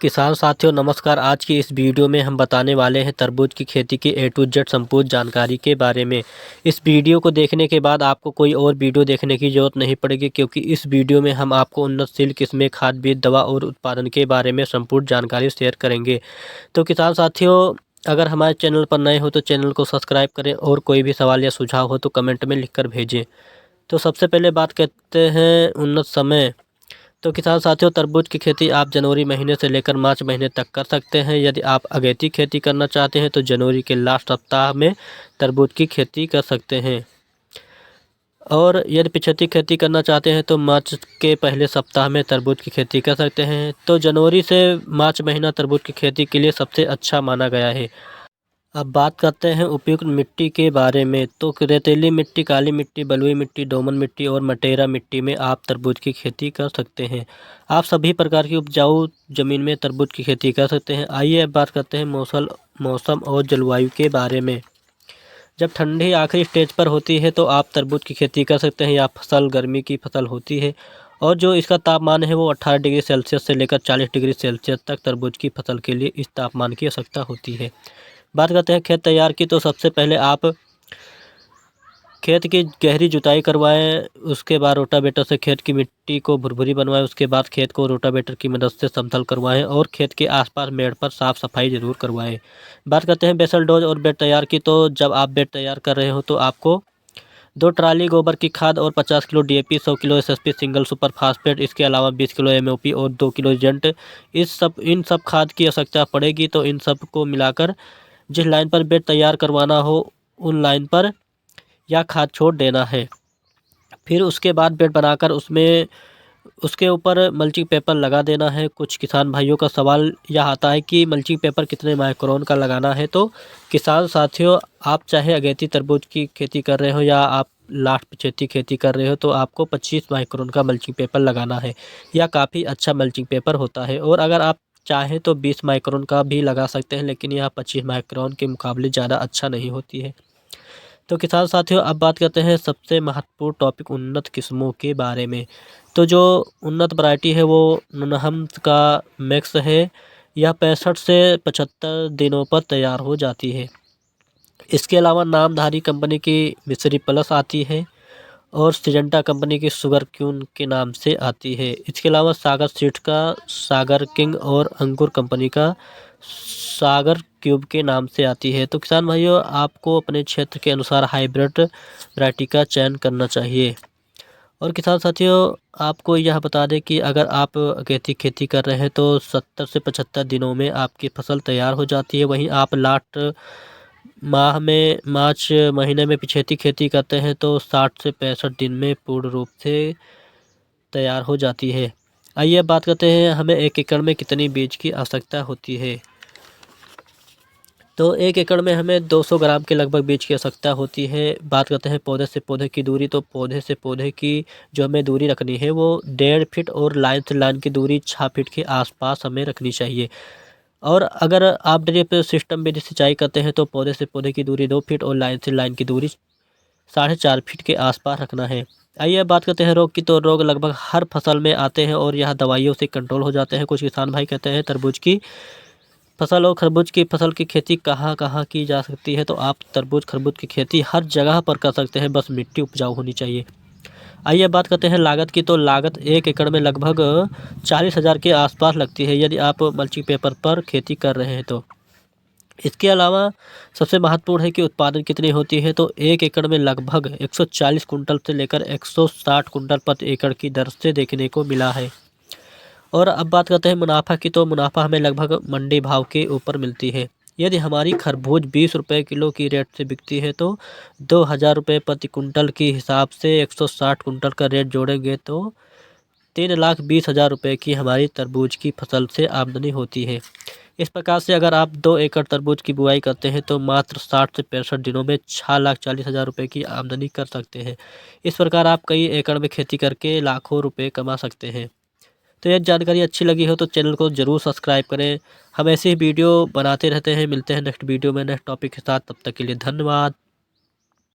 किसान साथियों नमस्कार। आज की इस वीडियो में हम बताने वाले हैं तरबूज की खेती की A to Z संपूर्ण जानकारी के बारे में। इस वीडियो को देखने के बाद आपको कोई और वीडियो देखने की ज़रूरत नहीं पड़ेगी, क्योंकि इस वीडियो में हम आपको उन्नतशील किस्में, खाद, बीज, दवा और उत्पादन के बारे में संपूर्ण जानकारी शेयर करेंगे। तो किसान साथियों, अगर हमारे चैनल पर नए हो तो चैनल को सब्सक्राइब करें और कोई भी सवाल या सुझाव हो तो कमेंट में लिख कर भेजें। तो सबसे पहले बात करते हैं उन्नत समय। तो किसान साथियों, तरबूज की खेती आप जनवरी महीने से लेकर मार्च महीने तक कर सकते हैं। यदि आप अगेती खेती करना चाहते हैं तो जनवरी के लास्ट सप्ताह में तरबूज की खेती कर सकते हैं, और यदि पिछती खेती करना चाहते हैं तो मार्च के पहले सप्ताह में तरबूज की खेती कर सकते हैं। तो जनवरी से मार्च महीना तरबूज की खेती के लिए सबसे अच्छा माना गया है। अब बात करते हैं उपयुक्त मिट्टी के बारे में। तो रेतीली मिट्टी, काली मिट्टी, बलुई मिट्टी, दोमट मिट्टी और मटेरा मिट्टी में आप तरबूज की खेती कर सकते हैं। आप सभी प्रकार की उपजाऊ जमीन में तरबूज की खेती कर सकते हैं। आइए अब बात करते हैं मौसम और जलवायु के बारे में। जब ठंडी आखिरी स्टेज पर होती है तो आप तरबूज की खेती कर सकते हैं। यह फसल गर्मी की फसल होती है और जो इसका तापमान है वो 18 डिग्री सेल्सियस से लेकर 40 डिग्री सेल्सियस तक तरबूज की फसल के लिए इस तापमान की आवश्यकता होती है। बात करते हैं खेत तैयार की। तो सबसे पहले आप खेत की गहरी जुताई करवाएं, उसके बाद रोटावेटर से खेत की मिट्टी को भुरभुरी बनवाएं, उसके बाद खेत को रोटावेटर की मदद से समतल करवाएं और खेत के आसपास मेड़ पर साफ सफाई जरूर करवाएं। बात करते हैं बेसल डोज और बेड तैयार की। तो जब आप बेड तैयार कर रहे हो तो आपको 2 ट्राली गोबर की खाद और 50 kilo DAP, 100 kilo SSP single super phosphate, इसके अलावा 20 किलो MOP और 2 किलो जेंट, इन सब खाद की आवश्यकता पड़ेगी। तो इन सब को मिलाकर जिस लाइन पर बेड तैयार करवाना हो उन लाइन पर यह खाद छोड़ देना है। फिर उसके बाद बेड बनाकर उसके ऊपर मल्चिंग पेपर लगा देना है। कुछ किसान भाइयों का सवाल यह आता है कि मल्चिंग पेपर कितने माइक्रोन का लगाना है। तो किसान साथियों, आप चाहे अगेती तरबूज की खेती कर रहे हो या आप लास्ट पिछेती खेती कर रहे हो तो आपको 25 माइक्रोन का मल्चिंग पेपर लगाना है। यह काफ़ी अच्छा मल्चिंग पेपर होता है, और अगर आप चाहें तो 20 माइक्रोन का भी लगा सकते हैं, लेकिन यह 25 माइक्रोन के मुकाबले ज़्यादा अच्छा नहीं होती है। तो किसान साथियों, अब बात करते हैं सबसे महत्वपूर्ण टॉपिक उन्नत किस्मों के बारे में। तो जो उन्नत वैरायटी है वो ननहम्स का मैक्स है। यह 65 से 75 दिनों पर तैयार हो जाती है। इसके अलावा नामधारी कंपनी की मिस्री प्लस आती है और सिजेंटा कंपनी की शुगर क्यून के नाम से आती है। इसके अलावा सागर सीड्स का सागर किंग और अंकुर कंपनी का सागर क्यूब के नाम से आती है। तो किसान भाइयों, आपको अपने क्षेत्र के अनुसार हाइब्रिड वैरायटी का चयन करना चाहिए। और किसान साथियों, आपको यह बता दें कि अगर आप अगेती खेती कर रहे हैं तो 70 से 75 दिनों में आपकी फसल तैयार हो जाती है। वहीं आप लास्ट माह में मार्च महीने में पिछेती खेती करते हैं तो 60 से 65 दिन में पूर्ण रूप से तैयार हो जाती है। आइए अब बात करते हैं हमें 1 एकड़ में कितनी बीज की आवश्यकता होती है। तो 1 एकड़ में हमें 200 ग्राम के लगभग बीज की आवश्यकता होती है। बात करते हैं पौधे से पौधे की दूरी। तो पौधे से पौधे की जो हमें दूरी रखनी है वो 1.5 फीट और लाइन से लाइन की दूरी 6 फीट के आसपास हमें रखनी चाहिए। और अगर आप ड्रिप सिस्टम में सिंचाई करते हैं तो पौधे से पौधे की दूरी 2 फीट और लाइन से लाइन की दूरी 4.5 फीट के आसपास रखना है। आइए अब बात करते हैं रोग की। तो रोग लगभग हर फसल में आते हैं और यह दवाइयों से कंट्रोल हो जाते हैं। कुछ किसान भाई कहते हैं तरबूज की फसल और खरबूज की फसल की खेती कहाँ कहाँ की जा सकती है। तो आप तरबूज खरबूज की खेती हर जगह पर कर सकते हैं, बस मिट्टी उपजाऊ होनी चाहिए। आइए बात करते हैं लागत की। तो लागत 1 एकड़ में लगभग 40,000 के आसपास लगती है यदि आप मल्चिंग पेपर पर खेती कर रहे हैं तो। इसके अलावा सबसे महत्वपूर्ण है कि उत्पादन कितनी होती है। तो 1 एकड़ में लगभग 140 कुंटल से लेकर 160 कुंटल प्रति एकड़ की दर से देखने को मिला है। और अब बात करते हैं मुनाफा की। तो मुनाफा हमें लगभग मंडी भाव के ऊपर मिलती है। यदि हमारी खरबूज 20 रुपये किलो की रेट से बिकती है तो 2,000 रुपये प्रति कुंटल के हिसाब से 160 कुंटल का रेट जोड़ेंगे तो 3,20,000 रुपये की हमारी तरबूज की फसल से आमदनी होती है। इस प्रकार से अगर आप 2 एकड़ तरबूज की बुआई करते हैं तो मात्र 60 से 65 दिनों में 6,40,000 रुपये की आमदनी कर सकते हैं। इस प्रकार आप कई एकड़ में खेती करके लाखों रुपये कमा सकते हैं। तो यह जानकारी अच्छी लगी हो तो चैनल को ज़रूर सब्सक्राइब करें। हम ऐसे ही वीडियो बनाते रहते हैं। मिलते हैं नेक्स्ट वीडियो में नेक्स्ट टॉपिक के साथ। तब तक के लिए धन्यवाद।